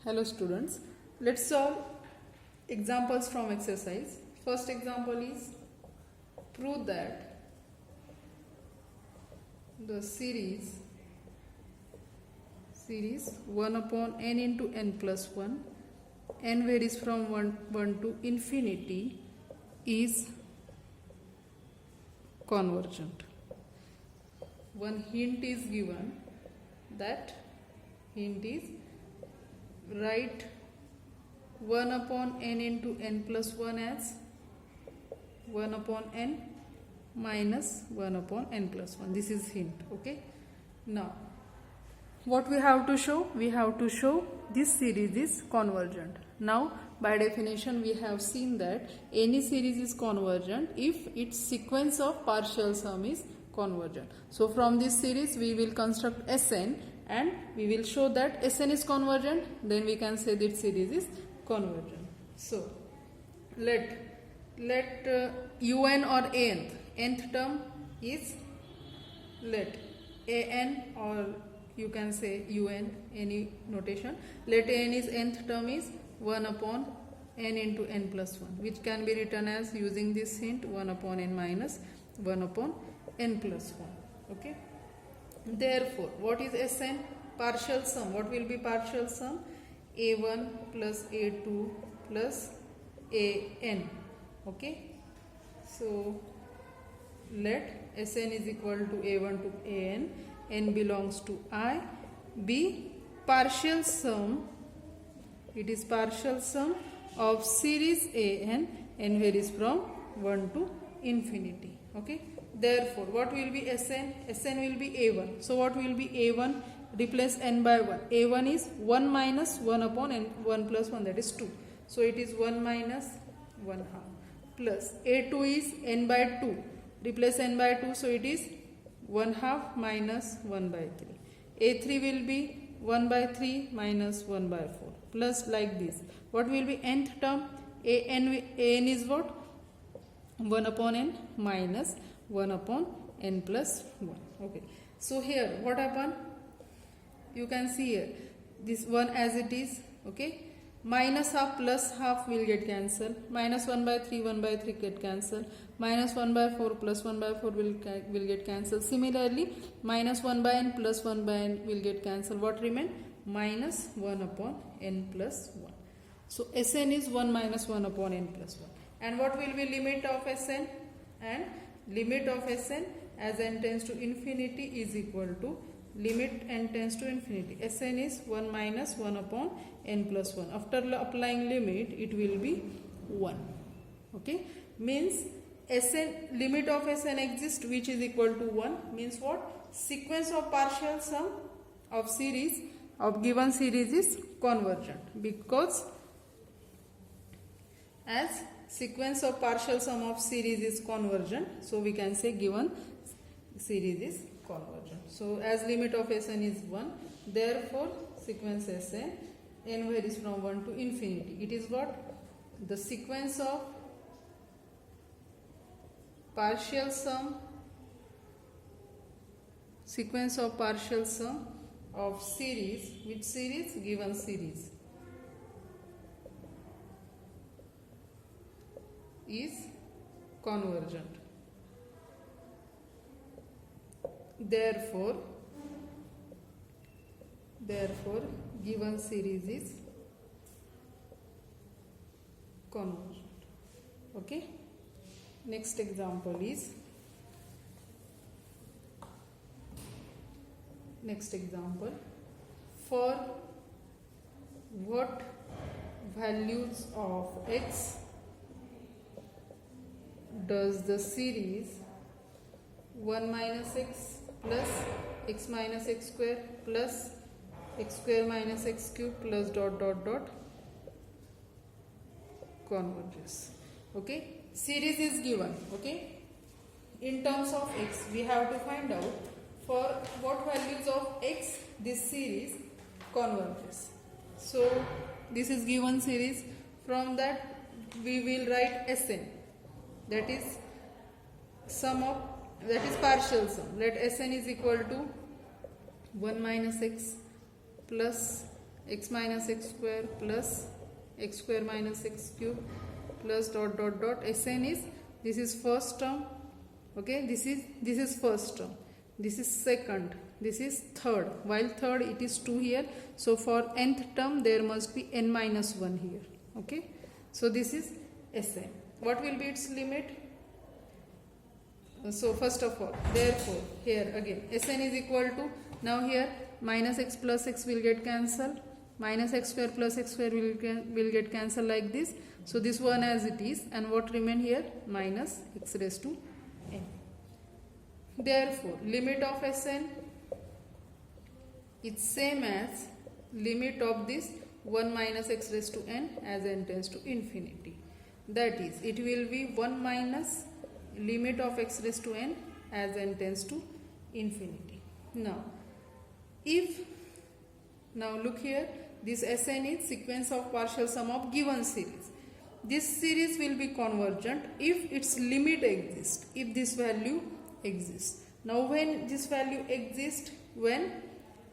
Hello students, let's solve examples from exercise. First example is prove that the series 1 upon n into n plus 1, n varies from 1 to infinity, is convergent. One hint is given. That hint is write 1 upon n into n plus 1 as 1 upon n minus 1 upon n plus 1. This is hint. Okay. Now, what we have to show? We have to show this series is convergent. Now, by definition, we have seen that any series is convergent if its sequence of partial sum is convergent. So, from this series, we will construct Sn and we will show that Sn is convergent. Then we can say that series is convergent. So, let un or nth term is, let an or you can say un, any notation. Let an is nth term is 1 upon n into n plus 1, which can be written as, using this hint, 1 upon n minus 1 upon n plus 1. Okay. Therefore, what is Sn? Partial sum. What will be partial sum? A1 plus A2 plus An. Okay. So, let Sn is equal to A1 to An. N belongs to I. B, partial sum. It is partial sum of series An. N varies from 1 to infinity. Okay. Therefore, what will be Sn? Sn will be A1. So, what will be A1? Replace n by 1. A1 is 1 minus 1 upon n, 1 plus 1, that is 2. So, it is 1 minus 1 half. Plus A2 is n by 2. Replace n by 2. So, it is 1 half minus 1 by 3. A3 will be 1 by 3 minus 1 by 4. Plus like this. What will be nth term? An is what? 1 upon n minus 1 upon n plus 1. Okay. So, here what happened? You can see here this 1 as it is. Okay. Minus half plus half will get cancelled. Minus 1 by 3, 1 by 3 get cancelled. Minus 1 by 4 plus 1 by 4 will get cancelled. Similarly, minus 1 by n plus 1 by n will get cancelled. What remain? Minus 1 upon n plus 1. So, Sn is 1 minus 1 upon n plus 1. And what will be limit of Sn? And limit of Sn as n tends to infinity is equal to limit n tends to infinity. Sn is 1 minus 1 upon n plus 1. After applying limit, it will be 1. Okay. Means Sn, limit of Sn exists, which is equal to 1. Means what? Sequence of partial sum of series of given series is convergent, because as sequence of partial sum of series is convergent, so we can say given series is convergent. So, as limit of Sn is 1, therefore, sequence Sn, n varies from 1 to infinity. It is what? The sequence of partial sum of series. Which series? Given series is convergent. Therefore, given series is convergent. Okay. Next example is, for what values of x does the series 1 minus x plus x minus x square plus x square minus x cube plus dot dot dot converges. Okay. Series is given. Okay. In terms of x, we have to find out for what values of x this series converges. So, this is given series. From that, we will write Sn. That is sum of, that is partial sum. Let Sn is equal to 1 minus x plus x minus x square plus x square minus x cube plus dot dot dot. Sn is, this is first term, okay, this is first term, this is second, this is third, while third it is 2 here, so for nth term there must be n minus 1 here, okay. So this is Sn. What will be its limit? So first of all, therefore here again Sn is equal to, now here minus x plus x will get cancelled, minus x square plus x square will get cancelled like this. So this one as it is, and what remain here? Minus x raised to n. Therefore limit of Sn is same as limit of this 1 minus x raised to n as n tends to infinity. That is, it will be 1 minus limit of x raised to n as n tends to infinity. Now look here, this Sn is sequence of partial sum of given series. This series will be convergent if its limit exists, if this value exists. Now when this value exists, when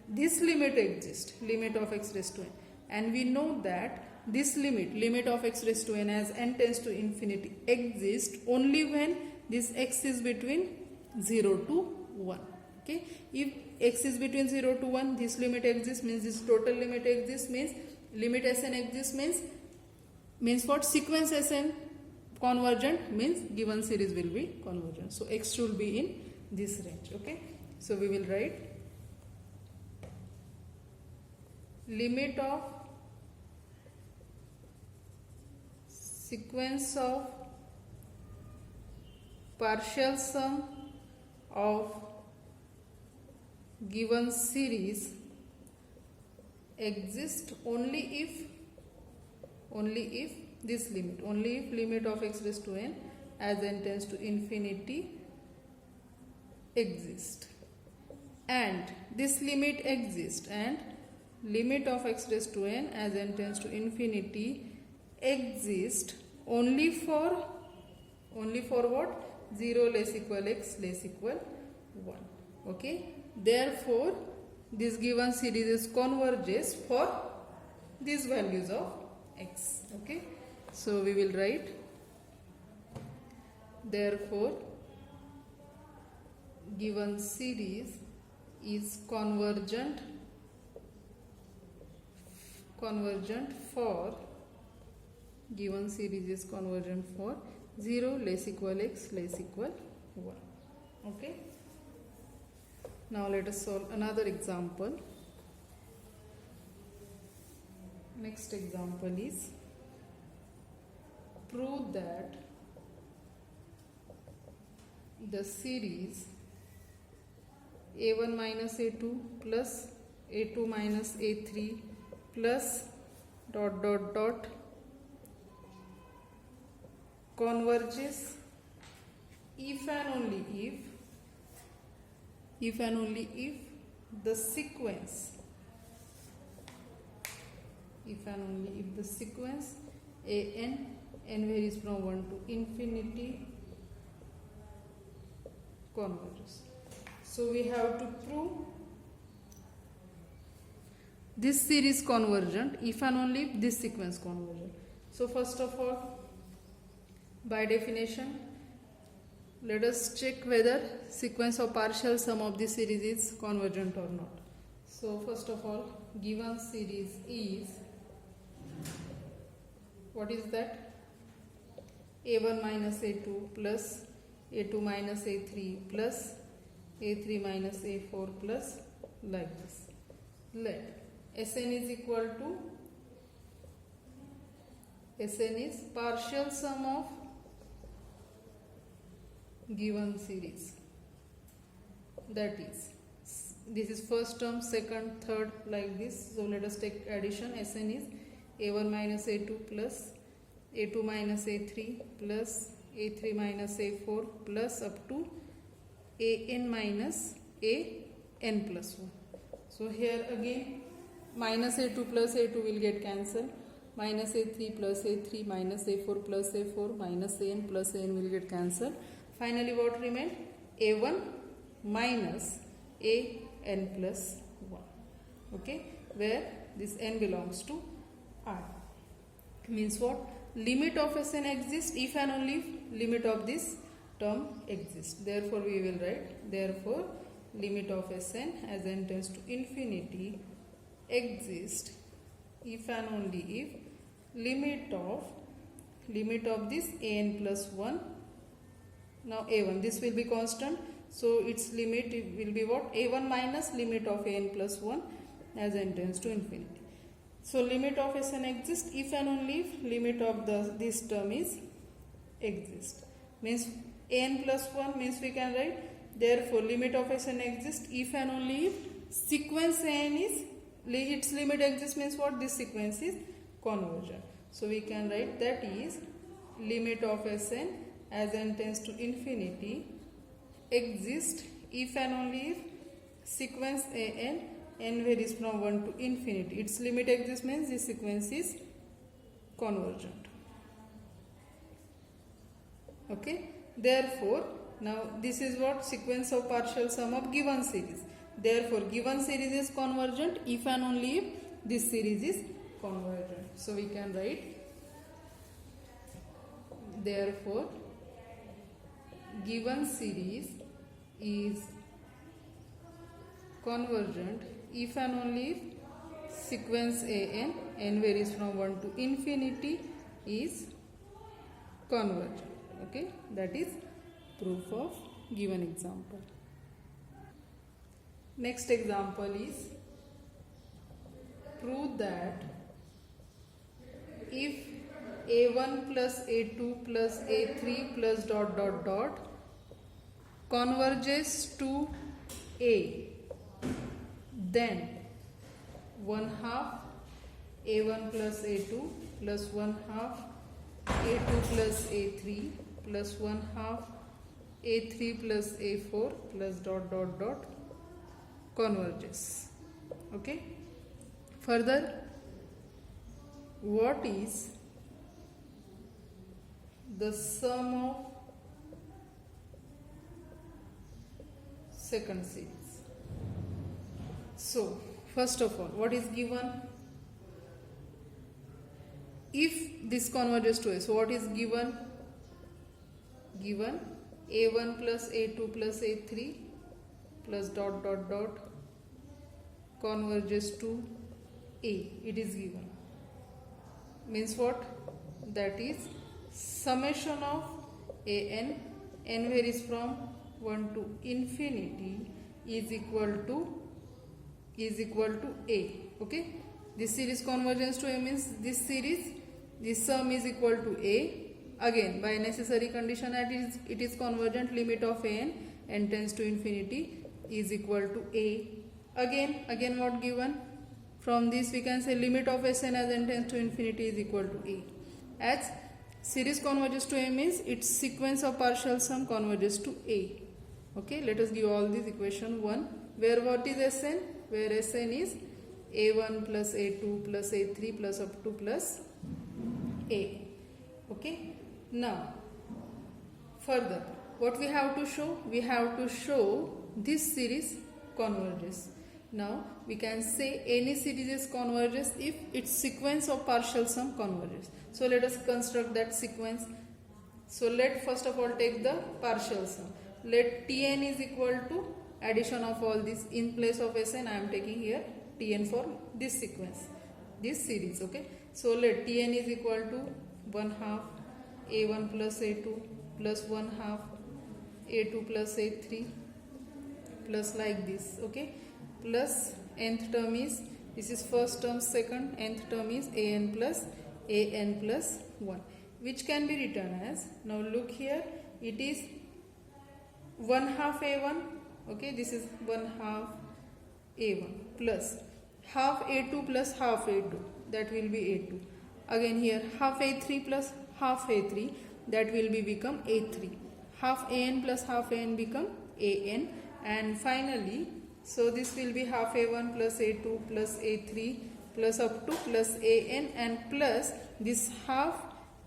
this limit exists, limit of x raised to n, and we know that this limit of x raised to n as n tends to infinity exists only when this x is between 0 to 1, okay. If x is between 0 to 1, this limit exists, means this total limit exists, means limit Sn exists, means what? Sequence Sn convergent, means given series will be convergent. So x should be in this range, okay. So we will write limit of sequence of partial sum of given series exists only if this limit, only if limit of x raised to n as n tends to infinity exists, and this limit exists, and limit of x raised to n as n tends to infinity exists only for what? 0 less equal x less equal 1, okay. Therefore this given series converges for these values of x, okay. So we will write, therefore given series is convergent for, given series is convergent for 0 less equal x less equal 1, okay. Now let us solve another example. Next example is, prove that the series a1 minus a2 plus a2 minus a3 plus dot dot dot converges if and only if the sequence, n varies from 1 to infinity converges. So we have to prove this series convergent if and only if this sequence convergent. So first of all, by definition, let us check whether sequence of partial sum of this series is convergent or not. So first of all, given series is, what is that? a1 minus a2 plus a2 minus a3 plus a3 minus a4 plus like this. Let Sn is equal to, Sn is partial sum of given series, that is, this is first term, second, third, like this. So let us take addition. Sn is a1 minus a2 plus a2 minus a3 plus a3 minus a4 plus up to an minus an plus 1. So here again minus a2 plus a2 will get cancelled, minus a3 plus a3 minus a4 plus a4 minus an plus an will get cancelled. Finally what remained? a1 minus an plus 1, okay, where this n belongs to R. Means what? Limit of Sn exists if and only if limit of this term exists. Therefore we will write, therefore limit of Sn as n tends to infinity exists if and only if limit of this an plus 1. Now a1, this will be constant, so its limit will be what? A1 minus limit of an plus 1 as n tends to infinity. So limit of Sn exists if and only if limit of this term is exist. Means an plus 1 means we can write, therefore limit of Sn exists if and only if sequence an is, its limit exists means what? This sequence is convergent. So we can write that is limit of Sn as n tends to infinity exist if and only if sequence n varies from 1 to infinity. Its limit exists means this sequence is convergent. Okay. Therefore, now this is what? Sequence of partial sum of given series. Therefore, given series is convergent if and only if this series is convergent. So we can write, therefore given series is convergent if and only if sequence n varies from 1 to infinity is convergent. Okay, that is proof of given example. Next example is prove that if a1 plus a2 plus a3 plus dot dot dot converges to a, then 1/2 a1 plus a2 plus 1/2 a2 plus a3 plus 1/2 a3 plus a4 plus dot dot dot converges. Okay. Further, what is the sum of second series? So first of all, what is given? If this converges to a, so what is given? Given a1 plus a2 plus a3 plus dot dot dot converges to a. It is given. Means what? That is summation of an, n varies from 1 to infinity, is equal to a. Okay. This series convergence to a means this series, this sum is equal to a. Again, by necessary condition that it is convergent, limit of n tends to infinity is equal to a. Again what given? From this we can say limit of Sn as n tends to infinity is equal to a. As series converges to a means its sequence of partial sum converges to a. Okay, let us give all these equation 1, where what is Sn? Where Sn is a1 plus a2 plus a3 plus up to plus a. Okay. Now further, what we have to show? We have to show this series converges. Now we can say any series is converges if its sequence of partial sum converges. So let us construct that sequence. So let first of all take the partial sum. Let Tn is equal to addition of all this. In place of Sn I am taking here Tn for this sequence, this series. Okay. So let Tn is equal to 1/2 a1 plus a2 plus 1/2 a2 plus a3 plus like this. Okay. Plus nth term is, this is first term, second, nth term is an plus 1, which can be written as, now look here, it is 1/2 a1. Okay, this is 1/2 a1 plus half a2 plus half a2, that will be a2. Again here half a3 plus half a3, that will be become a3. Half an plus half an become an, and finally so this will be half a1 plus a2 plus a3 plus up to plus an and plus this half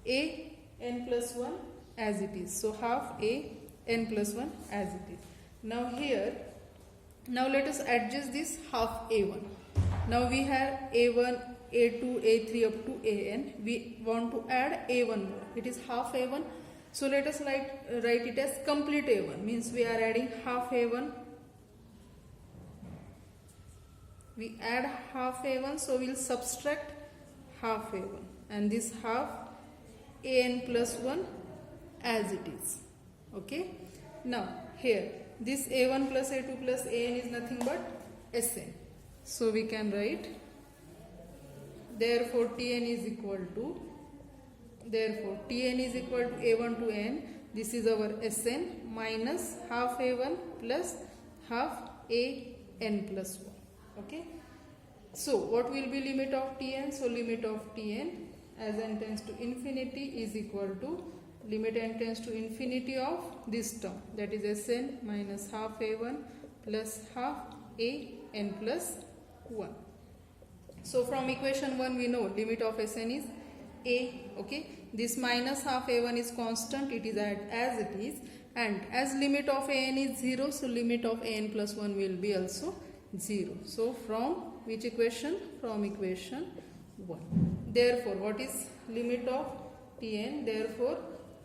an plus 1 as it is. So half an plus 1 as it is. Now here, now let us adjust this half a1. Now we have A1, A2, A3 up to AN. We want to add A1 more. It is half A1. So let us write it as complete A1. Means we are adding half A1. We add half A1. So we will subtract half A1. And this half AN plus 1 as it is. Okay. Now here this A1 plus A2 plus AN is nothing but Sn. So we can write, therefore Tn is equal to A1 to n. This is our Sn minus half A1 plus half AN plus 1. Okay. So what will be limit of Tn? So limit of Tn as n tends to infinity is equal to limit n tends to infinity of this term, that is Sn minus half A1 plus half AN plus 1. So from equation 1 we know limit of Sn is A. Okay. This minus half A1 is constant, it is as it is, and as limit of AN is 0, so limit of AN plus 1 will be also 0. So from which equation? From equation 1. Therefore what is limit of Tn? Therefore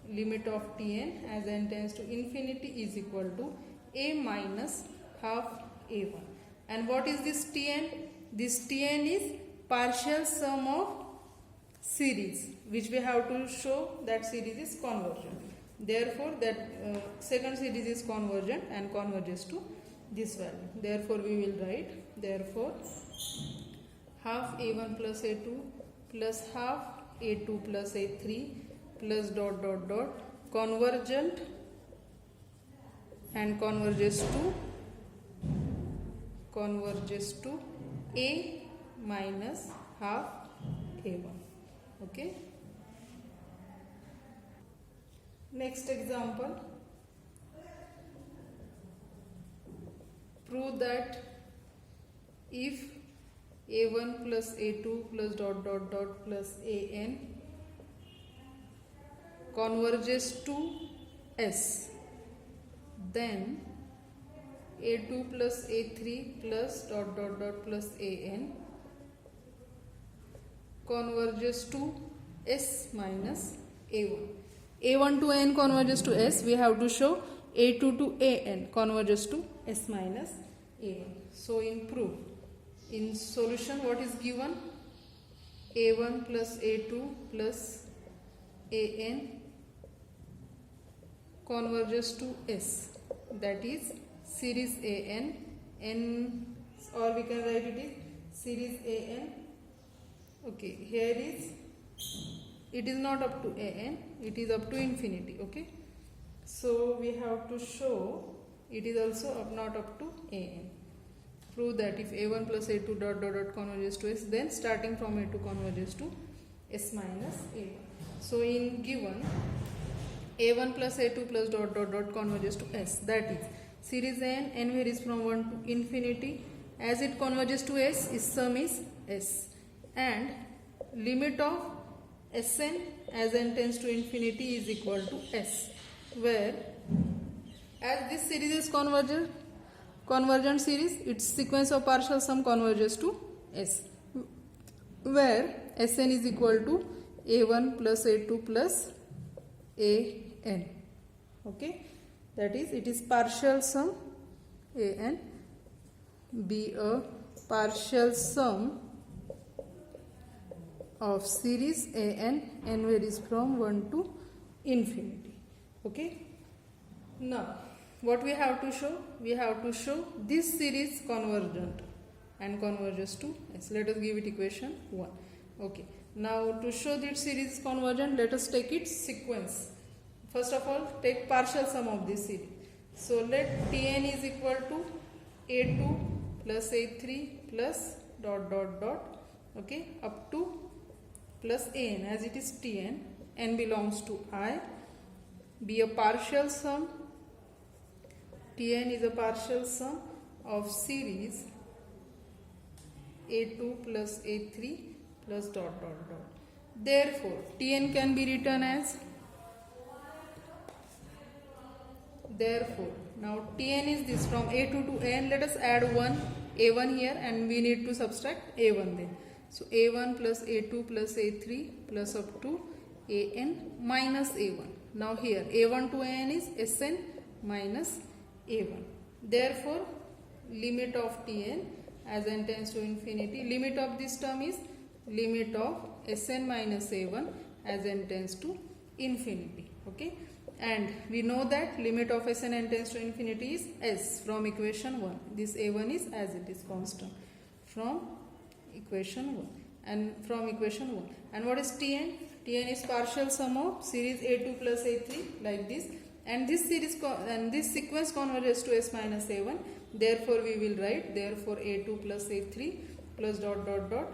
limit of Tn as n tends to infinity is equal to A minus half A1. And what is this Tn? This Tn is partial sum of series, which we have to show that series is convergent. Therefore that second series is convergent and converges to this value. Therefore we will write, therefore half A1 plus A2 plus half A2 plus A3 plus dot dot dot convergent and converges to A minus half A1. Okay. Next example. Prove that if A1 plus A2 plus dot dot dot plus AN converges to S, then A2 plus A3 plus dot dot dot plus AN converges to S minus A1. A1 to N converges to S. We have to show A2 to AN converges to S minus A1. So in proof, in solution what is given? A1 plus A2 plus AN converges to S, that is series AN, N, or we can write it is series AN. Okay, here is, it is not up to AN, it is up to infinity. Okay, so we have to show it is also not up to AN. Prove that if A1 plus A2 dot dot dot converges to S, then starting from A2 converges to S minus A1. So in given A1 plus A2 plus dot dot dot converges to S, that is series n varies from 1 to infinity. As it converges to S, its sum is S, and limit of Sn as n tends to infinity is equal to S, where as this series is convergent series, its sequence of partial sum converges to S, where Sn is equal to A1 plus A2 plus AN. Okay, that is, it is partial sum AN be a partial sum of series AN, n varies from 1 to infinity. Okay, now what we have to show? We have to show this series convergent and converges to S. Let us give it equation 1. Okay, now to show that series is convergent, let us take its sequence. First of all, take partial sum of this series. So let Tn is equal to A2 plus A3 plus dot dot dot, okay, up to plus An, as it is Tn, n belongs to I, be a partial sum. Tn is a partial sum of series A2 plus A3 plus dot dot dot. Therefore, Tn can be written as, therefore, now Tn is this, from A2 to N, let us add 1 a1 here and we need to subtract a1 then. So a1 plus a2 plus a3 plus up to an minus a1. Now here a1 to an is Sn minus a1. Therefore limit of Tn as n tends to infinity, limit of this term is limit of Sn minus a1 as n tends to infinity. Okay, and we know that limit of Sn n tends to infinity is s from equation 1. This a1 is as it is constant from equation 1 and from equation 1. And what is Tn? Tn is partial sum of series a2 plus a3 like this, and this series and this sequence converges to s minus a1. Therefore we will write therefore a2 plus a3 plus dot dot dot,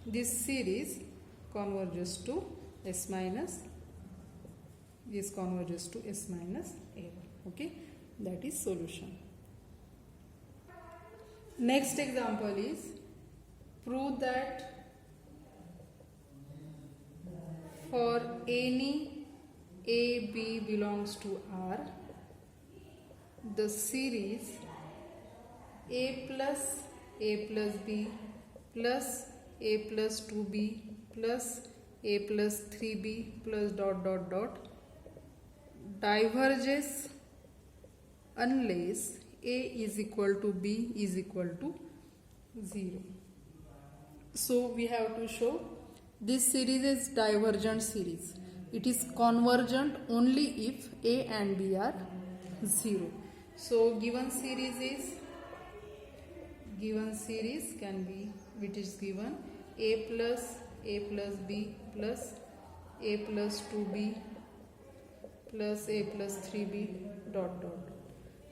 this series converges to s minus, this converges to s minus a1. Okay, that is solution. Next example is prove that for any a b belongs to R, the series a plus b plus a plus 2b plus a plus 3b plus dot dot dot diverges unless a is equal to b is equal to 0. So we have to show this series is divergent series. It is convergent only if a and b are 0. So given series can be, which is given a plus b plus a plus 2b plus a plus 3b dot dot.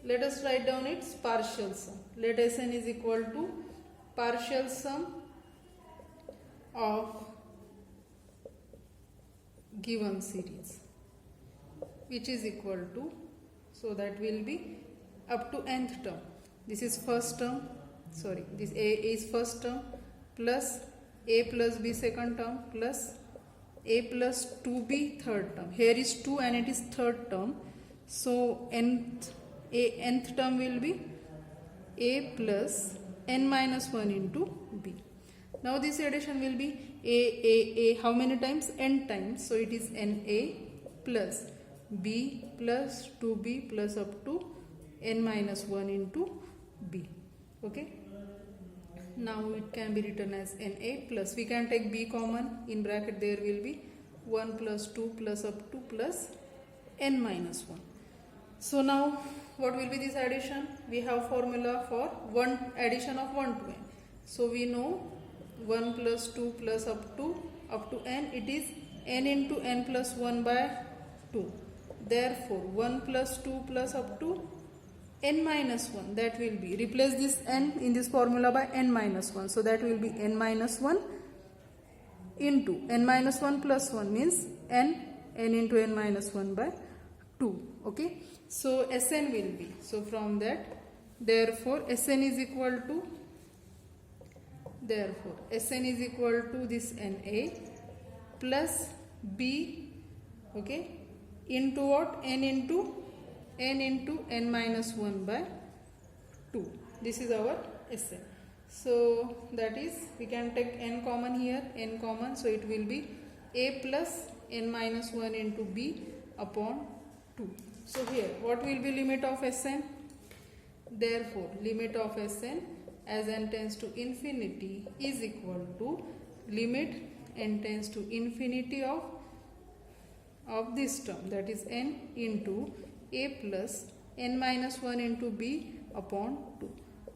Let us write down its partial sum. Let Sn is equal to partial sum of given series, which is equal to, so that will be up to nth term. This is first term, sorry, this a is first term plus a plus b second term plus a plus 2b third term. Here is 2 and it is third term. So nth term will be a plus n minus 1 into b. Now this addition will be a how many times? N times. So it is na plus b plus 2b plus up to n minus 1 into b. Okay. Now it can be written as na plus, we can take b common, in bracket there will be 1 plus 2 plus up to plus n minus 1. So now what will be this addition? We have formula for addition of 1 to n. So we know 1 plus 2 plus up to n, it is n into n plus 1 by 2. Therefore 1 plus 2 plus up to n minus 1, that will be, replace this n in this formula by n minus 1. So that will be n minus 1 into n minus 1 plus 1 means n into n minus 1 by 2. Okay. So Sn will be, so from that, therefore Sn is equal to this na plus b, okay, into what? n into n minus 1 by 2. This is our Sn. So that is, we can take n common here, n common, so it will be a plus n minus 1 into b upon 2. So here what will be limit of Sn? Therefore limit of Sn as n tends to infinity is equal to limit n tends to infinity of this term, that is n into a plus n minus 1 into b upon 2.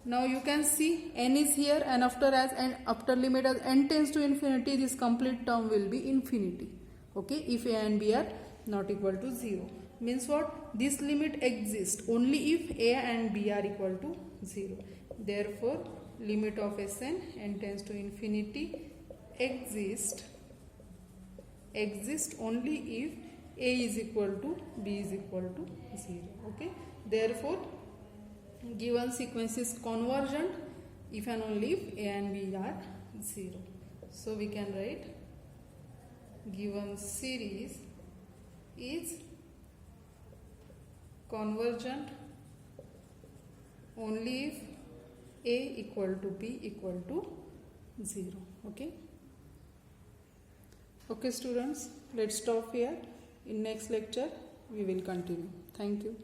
Now you can see n is here, and after limit as n tends to infinity, this complete term will be infinity. Okay, if a and b are not equal to 0. Means what? This limit exists only if a and b are equal to 0. Therefore limit of Sn n tends to infinity exist only if a is equal to b is equal to 0. Okay. Therefore given sequence is convergent if and only if a and b are 0. So we can write given series is convergent only if A equal to B equal to 0. Okay. Okay students, let's stop here. In next lecture we will continue. Thank you.